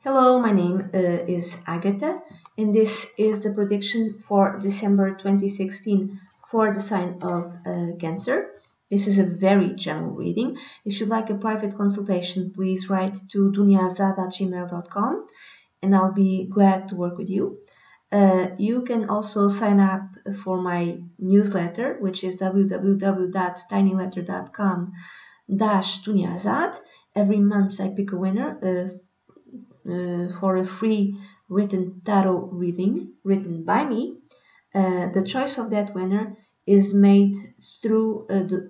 Hello, my name is Agatha, and this is the prediction for December 2016 for the sign of Cancer. This is a very general reading. If you'd like a private consultation, please write to dunyazade@gmail.com, and I'll be glad to work with you. You can also sign up for my newsletter, which is www.tinyletter.com/dunyazade. Every month I pick a winner for a free written tarot reading written by me. The choice of that winner is made through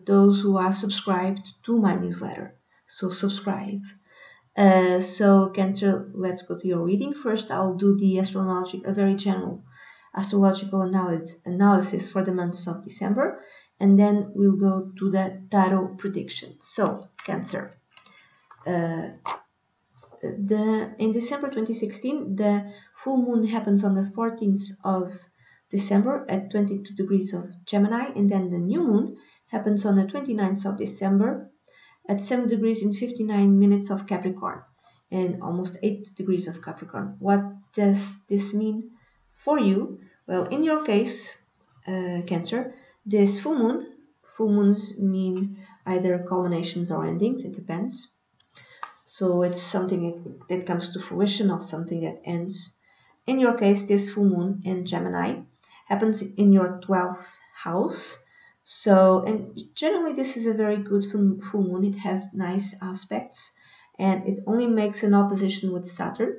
those who are subscribed to my newsletter. So subscribe. So Cancer, let's go to your reading. First, I'll do the astrology, a very general astrological analysis for the month of December, and then we'll go to the tarot prediction. So Cancer. In December 2016, the full moon happens on the 14th of December at 22 degrees of Gemini, and then the new moon happens on the 29th of December at 7 degrees and 59 minutes of Capricorn and almost 8 degrees of Capricorn. What does this mean for you? Well, in your case, Cancer, this full moons mean either culminations or endings, it depends. So it's something that comes to fruition or something that ends. In your case, this full moon in Gemini happens in your 12th house. So, and generally this is a very good full moon. It has nice aspects and it only makes an opposition with Saturn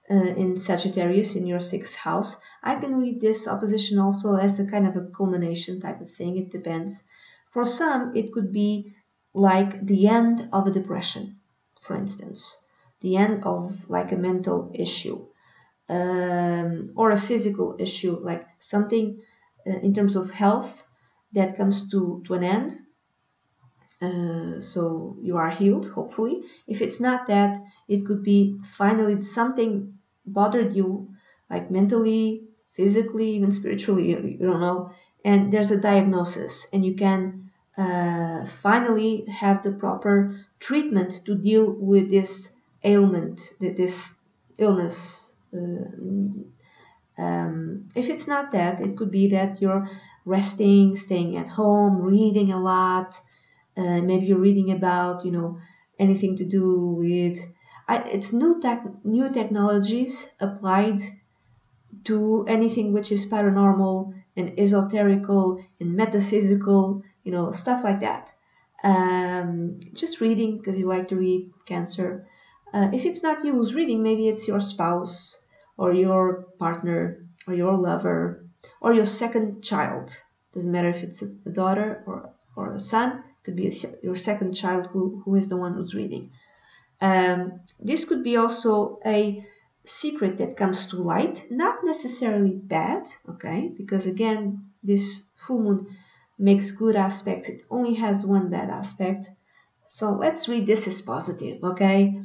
in Sagittarius in your 6th house. I can read this opposition also as a kind of a culmination type of thing. It depends. For some, it could be like the end of a depression. For instance, the end of like a mental issue or a physical issue, like something in terms of health that comes to an end. So you are healed, hopefully. If it's not that, it could be finally something bothered you, like mentally, physically, even spiritually, you don't know, and there's a diagnosis and you can finally have the proper treatment to deal with this ailment, this illness. If it's not that, it could be that you're resting, staying at home, reading a lot. Maybe you're reading about, anything to do with it's new technologies applied to anything which is paranormal and esoterical and metaphysical, stuff like that. Just reading because you like to read, Cancer. If it's not you who's reading, maybe it's your spouse or your partner or your lover or your second child. Doesn't matter if it's a daughter or a son. Could be your second child who is the one who's reading. This could be also a secret that comes to light, not necessarily bad, okay, because again, this full moon makes good aspects. It only has one bad aspect. So let's read this as positive, okay?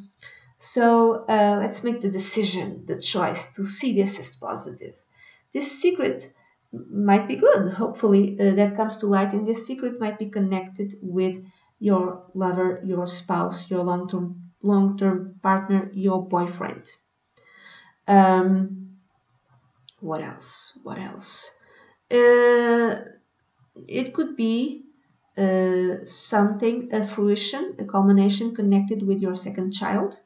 So let's make the decision, the choice to see this as positive. This secret might be good, hopefully, that comes to light, and this secret might be connected with your lover, your spouse, your long-term partner, your boyfriend. What else? It could be something, a fruition, a culmination connected with your second child,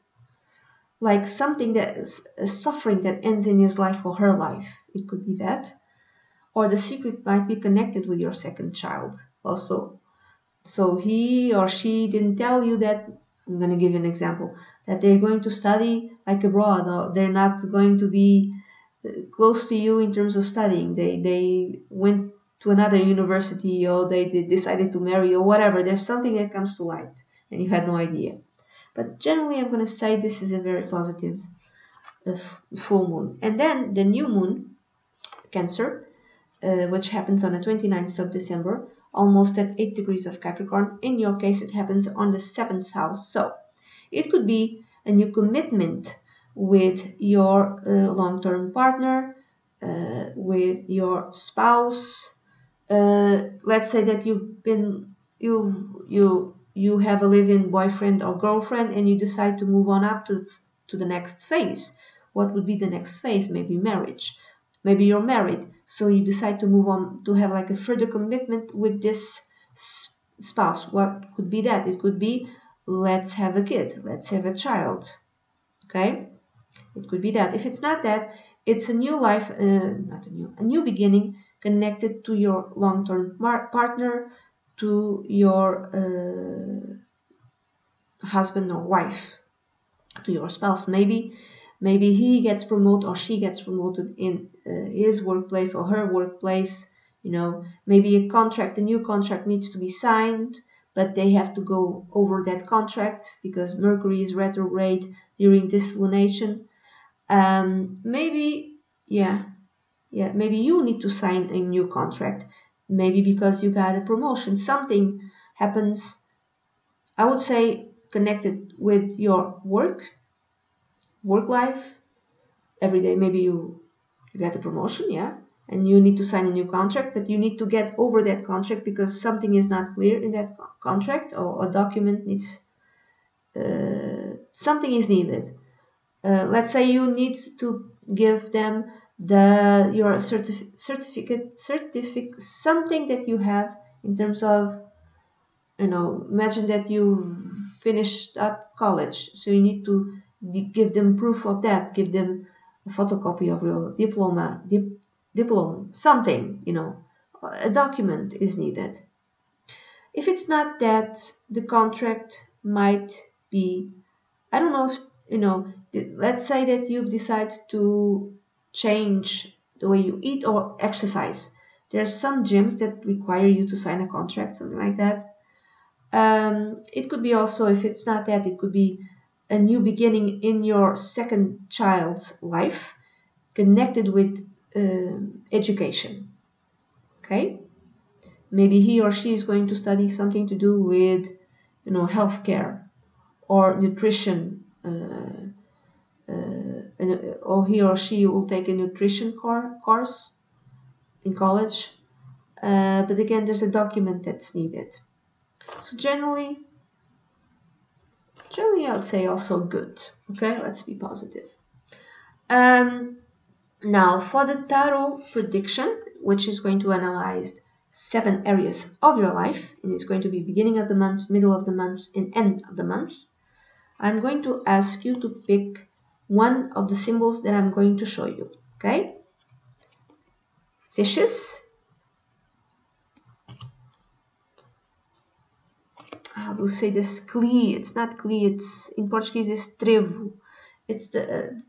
like something that is a suffering that ends in his life or her life. It could be that. Or the secret might be connected with your second child also. So he or she didn't tell you that, I'm going to give you an example, that they're going to study like abroad, or they're not going to be close to you in terms of studying. They went to another university, or they decided to marry, or whatever. There's something that comes to light and you had no idea. But generally, I'm going to say this is a very positive full moon. And then the new moon, Cancer, which happens on the 29th of December, almost at 8 degrees of Capricorn. In your case, it happens on the 7th house. So it could be a new commitment with your long-term partner, with your spouse. Let's say that you have a live-in boyfriend or girlfriend and you decide to move on up to to the next phase. What would be the next phase? Maybe marriage. Maybe you're married, so you decide to move on to have like a further commitment with this spouse. What could be that? It could be, let's have a kid, let's have a child. Okay, it could be that. If it's not that, it's a new life, a new beginning connected to your long-term partner, to your husband or wife, to your spouse. Maybe he gets promoted or she gets promoted in his workplace or her workplace. You know, maybe a new contract needs to be signed, but they have to go over that contract because Mercury is retrograde during this lunation. Maybe you need to sign a new contract. Maybe because you got a promotion, something happens, I would say, connected with your work life. Every day maybe you get a promotion, and you need to sign a new contract, but you need to get over that contract because something is not clear in that contract, or a document needs, something is needed. Let's say you need to give them your certificate, something that you have in terms of, imagine that you've finished up college, so you need to give them proof of that, give them a photocopy of your diploma, something, a document is needed. If it's not that, the contract might be, I don't know if, let's say that you've decided to change the way you eat or exercise. There are some gyms that require you to sign a contract, something like that. It could be also, if it's not that, it could be a new beginning in your second child's life connected with education. Okay? Maybe he or she is going to study something to do with, healthcare or nutrition, or he or she will take a nutrition course in college. But again, there's a document that's needed. So generally I would say also good. Okay, let's be positive. Now for the tarot prediction, which is going to analyze 7 areas of your life, and it's going to be beginning of the month, middle of the month, and end of the month. I'm going to ask you to pick one of the symbols that I'm going to show you. Okay? Fishes. How do you say this? Clee. It's not clee. It's in Portuguese. It's trevo. It's the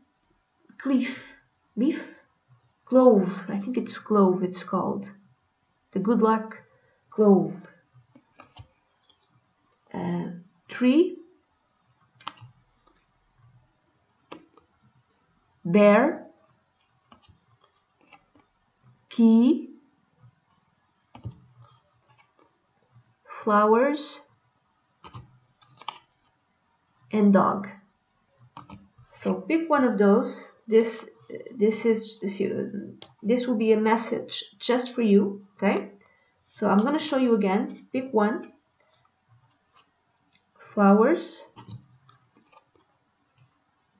leaf, clove. I think it's clove. It's called the good luck clove. Tree. Bear. Key. Flowers. And dog. So pick one of those. This will be a message just for you. Okay, so I'm going to show you again. Pick one. Flowers,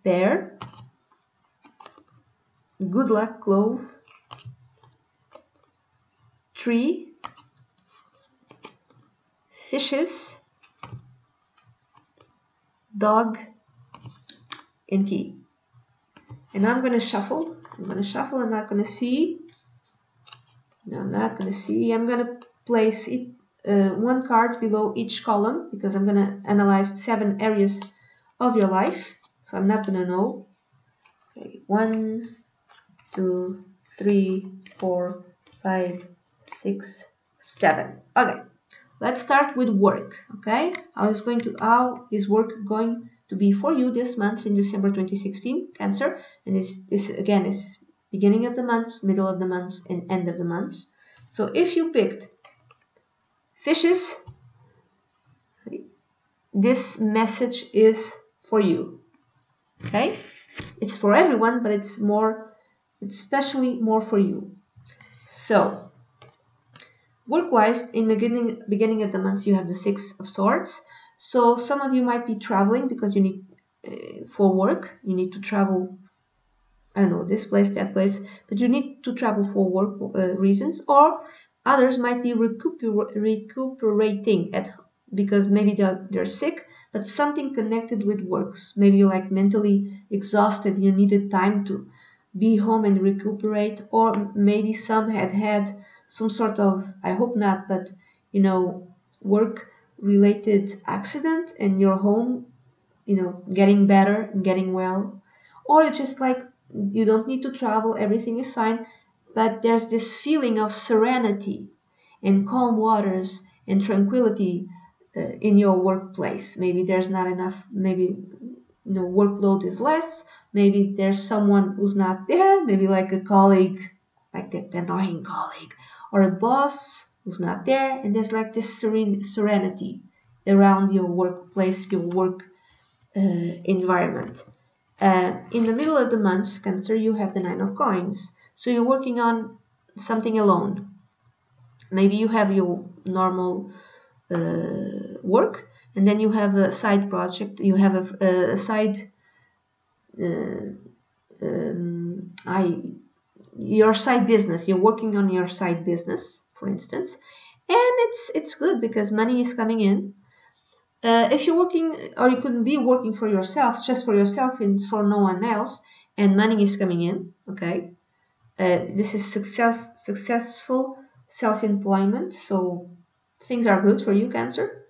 bear, good luck clove, tree, fishes, dog, and key. And I'm going to shuffle. I'm not going to see. No, I'm not going to see. I'm going to place it, one card below each column, because I'm going to analyze 7 areas of your life. So I'm not going to know. Okay, 1, 2, 3, 4, 5, 6, 7. Okay, let's start with work. Okay, how is work going to be for you this month in December 2016, Cancer? And this again is beginning of the month, middle of the month, and end of the month. So if you picked fishes, this message is for you. Okay, it's for everyone, but it's especially more for you. So work-wise, in the beginning of the month, you have the 6 of Swords. So some of you might be traveling because you need, for work, you need to travel, I don't know, this place, that place, but you need to travel for work reasons, or others might be recuperating because maybe they're sick, but something connected with works. Maybe you're like mentally exhausted, you needed time to be home and recuperate, or maybe some had some sort of, I hope not, but work related accident and you're home, getting better and getting well. Or it's just like you don't need to travel, everything is fine, but there's this feeling of serenity and calm waters and tranquility in your workplace. Maybe there's not enough, maybe workload is less, maybe there's someone who's not there, maybe like a colleague, like the annoying colleague, or a boss who's not there, and there's like this serenity around your workplace, your work environment. In the middle of the month, Cancer, you have the Nine of Coins. So you're working on something alone. Maybe you have your normal work, and then you have a side project. You have a side, your side business. You're working on your side business, for instance, and it's good because money is coming in. If you're working, or you could be working for yourself, just for yourself and for no one else, and money is coming in, okay? This is successful self-employment, so things are good for you, Cancer.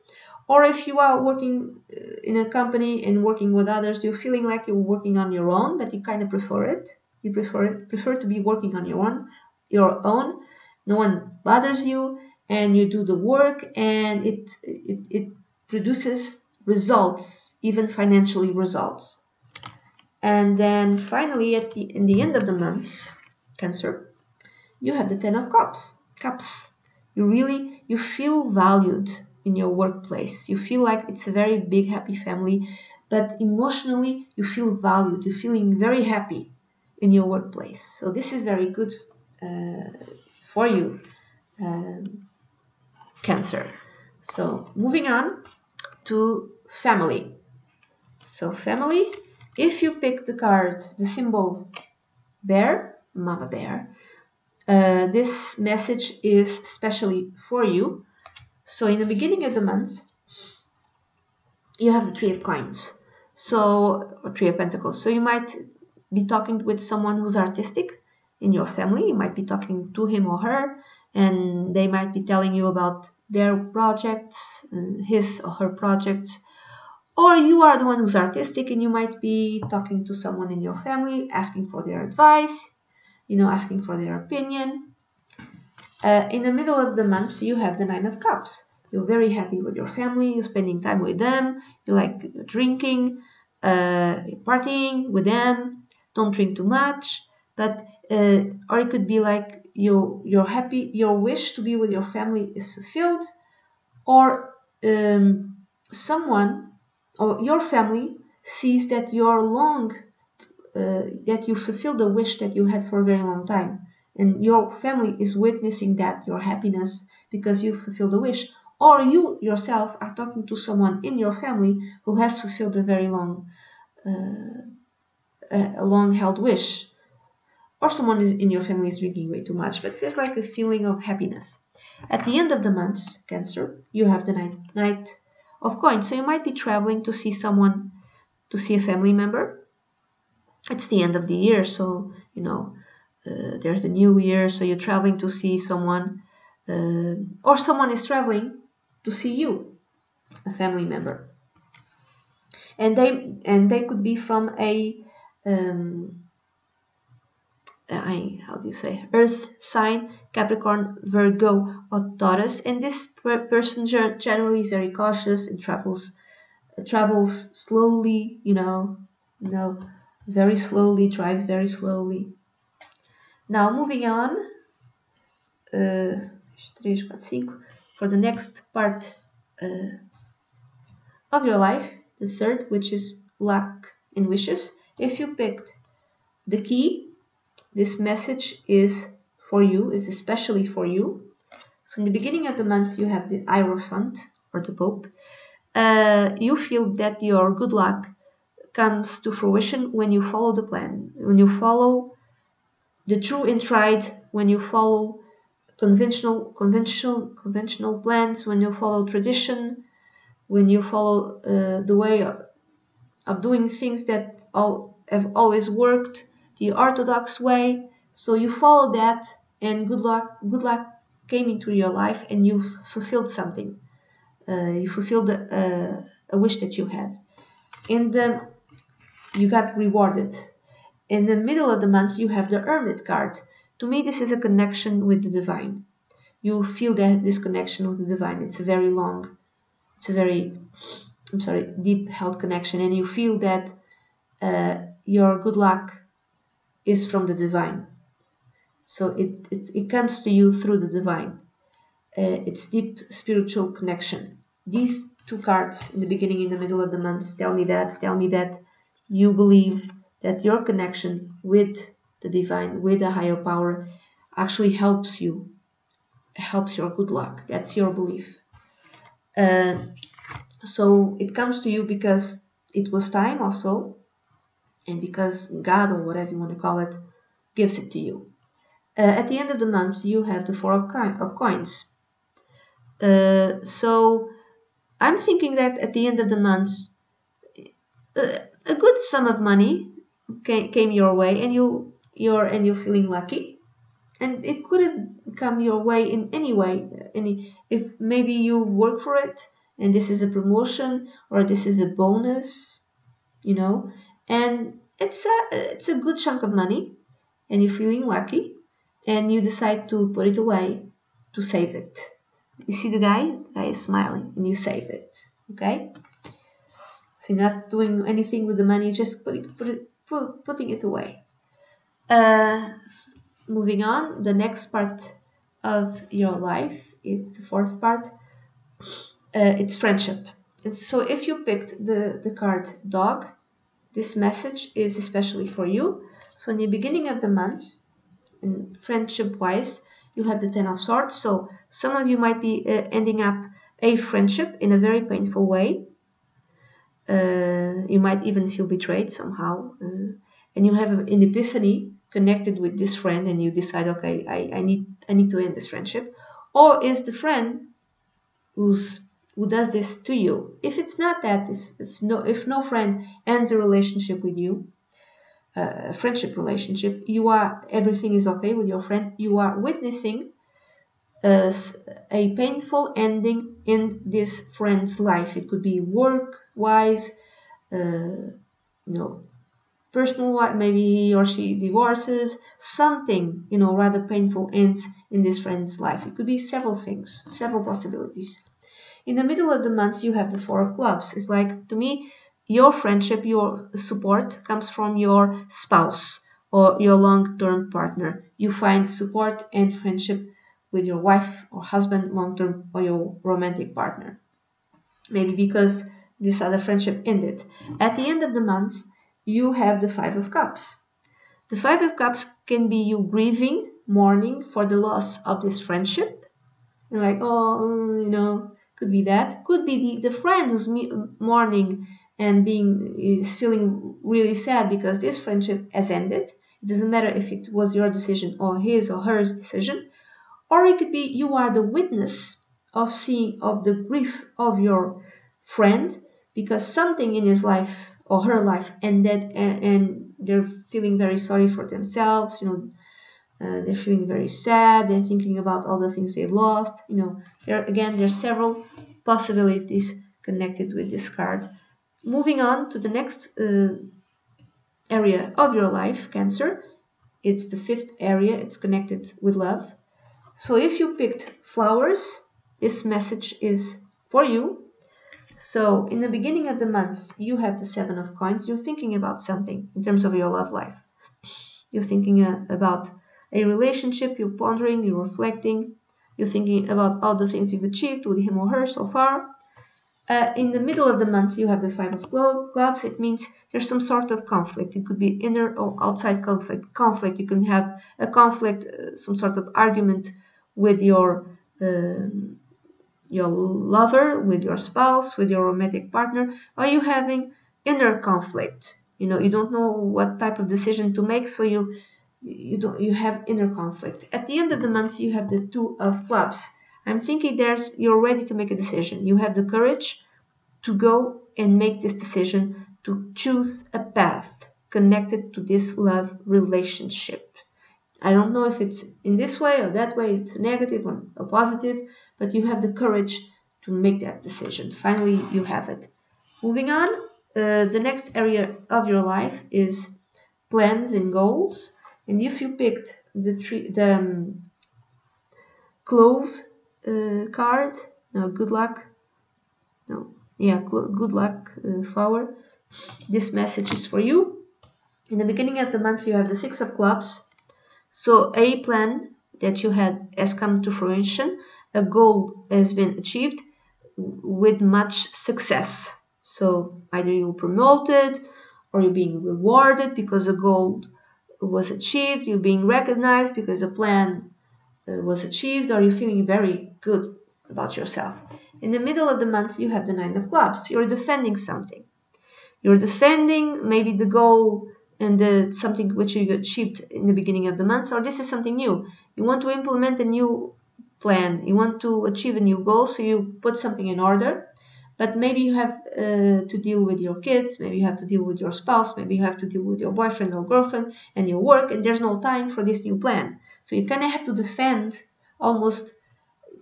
Or if you are working in a company and working with others, you're feeling like you're working on your own, but you kind of prefer it. You prefer to be working on your own. No one bothers you, and you do the work, and it produces results, even financially results. And then finally, in the end of the month, Cancer, you have the Ten of Cups. You feel valued in your workplace. You feel like it's a very big, happy family, but emotionally you feel valued. You're feeling very happy in your workplace. So this is very good for you, Cancer. So moving on to family. So family, if you pick the card, the symbol bear, mama bear, this message is especially for you. So in the beginning of the month, you have the Three of Coins, or Three of Pentacles. So you might be talking with someone who's artistic in your family. You might be talking to him or her, and they might be telling you about their projects, his or her projects. Or you are the one who's artistic, and you might be talking to someone in your family, asking for their advice, asking for their opinion. In the middle of the month, you have the Nine of Cups. You're very happy with your family, you're spending time with them, you like drinking, partying with them, don't drink too much, but or it could be like you're happy, your wish to be with your family is fulfilled, or someone or your family sees that that you fulfilled the wish that you had for a very long time, and your family is witnessing that, your happiness, because you fulfilled the wish. Or you yourself are talking to someone in your family who has fulfilled a very long-held wish. Or someone in your family is drinking way too much, but there's like a feeling of happiness. At the end of the month, Cancer, you have the Knight of Coins. So you might be traveling to see someone, to see a family member. It's the end of the year, so there's a new year, so you're traveling to see someone, or someone is traveling to see you, a family member, and they could be from a how do you say, Earth sign, Capricorn, Virgo, or Taurus, and this person generally is very cautious and travels slowly, very slowly, drives very slowly. Now moving on, for the next part of your life, the third, which is luck and wishes. If you picked the key, this message is for you, is especially for you. So in the beginning of the month, you have the Hierophant or the Pope. You feel that your good luck comes to fruition when you follow the plan, when you follow the true and tried, when you follow conventional plans, when you follow tradition, when you follow the way of doing things that have always worked, the orthodox way. So you follow that, and good luck came into your life, and you fulfilled something. You fulfilled a wish that you had, and then you got rewarded. In the middle of the month, you have the Hermit card. To me, this is a connection with the divine. You feel that this connection with the divine. It's a very deep held connection, and you feel that your good luck is from the divine. So it comes to you through the divine. It's deep spiritual connection. These two cards in the beginning, in the middle of the month, tell me that you believe that your connection with the divine, with a higher power, actually helps your good luck. That's your belief. So it comes to you because it was time also, and because God, or whatever you want to call it, gives it to you. At the end of the month, you have the Four of Coins. So I'm thinking that at the end of the month, a good sum of money came your way, and you're feeling lucky, and it could have come your way in any way. If maybe you work for it, and this is a promotion or this is a bonus, and it's a good chunk of money, and you're feeling lucky, and you decide to put it away, to save it. You see the guy? The guy is smiling, and you save it. Okay? So you're not doing anything with the money, you're just putting it away. Moving on, the next part of your life, it's the fourth part. It's friendship. And so if you picked the card Dog, this message is especially for you. So in the beginning of the month, and friendship-wise, you have the Ten of Swords. So some of you might be ending up a friendship in a very painful way. You might even feel betrayed somehow, and you have an epiphany connected with this friend, and you decide, okay, I need to end this friendship. Or is the friend who does this to you? If it's not that, if no friend ends a relationship with you, a friendship relationship, everything is okay with your friend, you are witnessing a painful ending in this friend's life. It could be work-wise, personal, maybe he or she divorces, something, rather painful ends in this friend's life. It could be several things, several possibilities. In the middle of the month, you have the Four of Clubs. It's like, to me, your friendship, your support comes from your spouse or your long-term partner. You find support and friendship with your wife or husband, long-term, or your romantic partner. Maybe because this other friendship ended. At the end of the month, you have the Five of Cups. The Five of Cups can be you grieving, mourning for the loss of this friendship. You're like, could be that. Could be the friend who's mourning and is feeling really sad because this friendship has ended. It doesn't matter if it was your decision or his or hers decision. Or it could be you are the witness of the grief of your friend because something in his life or her life ended, and they're feeling very sorry for themselves. They're feeling very sad. They're thinking about all the things they've lost. There's several possibilities connected with this card. Moving on to the next area of your life, Cancer. It's the fifth area. It's connected with love. So if you picked flowers, this message is for you. So in the beginning of the month, you have the Seven of Coins. You're thinking about something in terms of your love life. You're thinking about a relationship, you're pondering, you're reflecting, you're thinking about all the things you've achieved with him or her so far. In the middle of the month, you have the Five of Clubs. It means there's some sort of conflict. It could be inner or outside conflict. You can have a conflict, some sort of argument with your lover, with your spouse, with your romantic partner. Are you having inner conflict. You know, you don't know what type of decision to make, so you have inner conflict. At the end of the month, you have the Two of Clubs. I'm thinking you're ready to make a decision. You have the courage to go and make this decision, to choose a path connected to this love relationship. I don't know if it's in this way or that way, it's a negative or a positive, but you have the courage to make that decision. Finally, you have it. Moving on, the next area of your life is plans and goals. And if you picked the clove card, no, good luck, no, yeah, good luck flower, this message is for you. In the beginning of the month, you have the Six of Clubs. So a plan that you had has come to fruition, a goal has been achieved with much success. So either you're promoted or you're being rewarded because a goal was achieved, you're being recognized because a plan was achieved, or you're feeling very good about yourself. In the middle of the month, you have the Nine of Clubs. You're defending something. You're defending maybe the goal and something which you achieved in the beginning of the month, or this is something new. You want to implement a new plan. You want to achieve a new goal, so you put something in order. But maybe you have to deal with your kids, maybe you have to deal with your spouse, maybe you have to deal with your boyfriend or girlfriend and your work, and there's no time for this new plan. So you kind of have to defend almost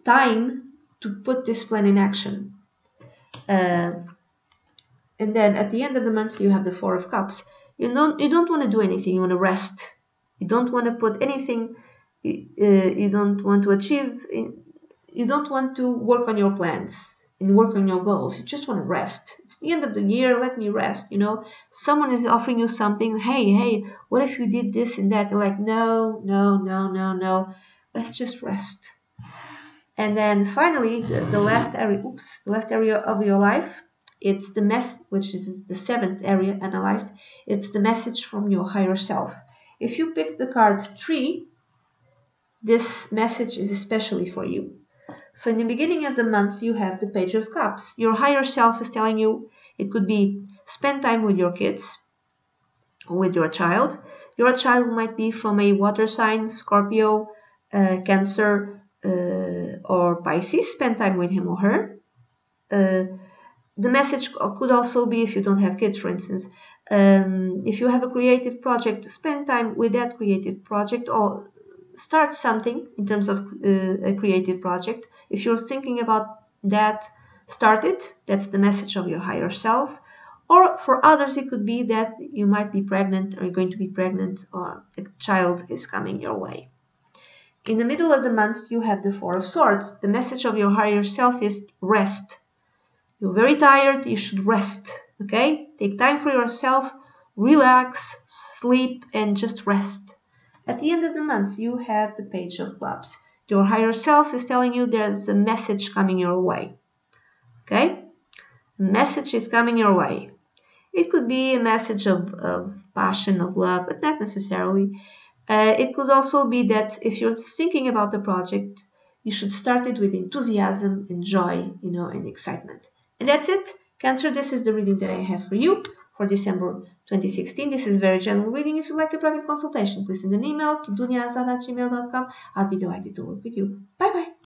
time to put this plan in action. And then at the end of the month, you have the Four of Cups. You don't want to do anything. You want to rest. You don't want to put anything. You don't want to achieve. You don't want to work on your plans and work on your goals. You just want to rest. It's the end of the year. Let me rest. You know, someone is offering you something. Hey, what if you did this and that? You're like, no. Let's just rest. And then finally, the last area of your life. It's the which is the seventh area analyzed. It's the message from your higher self. If you pick the card 3, this message is especially for you. So in the beginning of the month, you have the Page of Cups. Your higher self is telling you, it could be spend time with your kids, with your child. Your child might be from a water sign, Scorpio, Cancer, or Pisces. Spend time with him or her. The message could also be, if you don't have kids, for instance, if you have a creative project, spend time with that creative project or start something in terms of a creative project. If you're thinking about that, start it. That's the message of your higher self. Or for others, it could be that you might be pregnant or you're going to be pregnant or a child is coming your way. In the middle of the month, you have the Four of Swords. The message of your higher self is rest. You're very tired, you should rest, okay? Take time for yourself, relax, sleep, and just rest. At the end of the month, you have the Page of Clubs. Your higher self is telling you there's a message coming your way, okay? A message is coming your way. It could be a message of passion, of love, but not necessarily. It could also be that if you're thinking about the project, you should start it with enthusiasm and joy, and excitement. And that's it. Cancer, this is the reading that I have for you for December 2016. This is a very general reading. If you like a private consultation, please send an email to dunyazade@gmail.com. I'll be delighted to work with you. Bye-bye.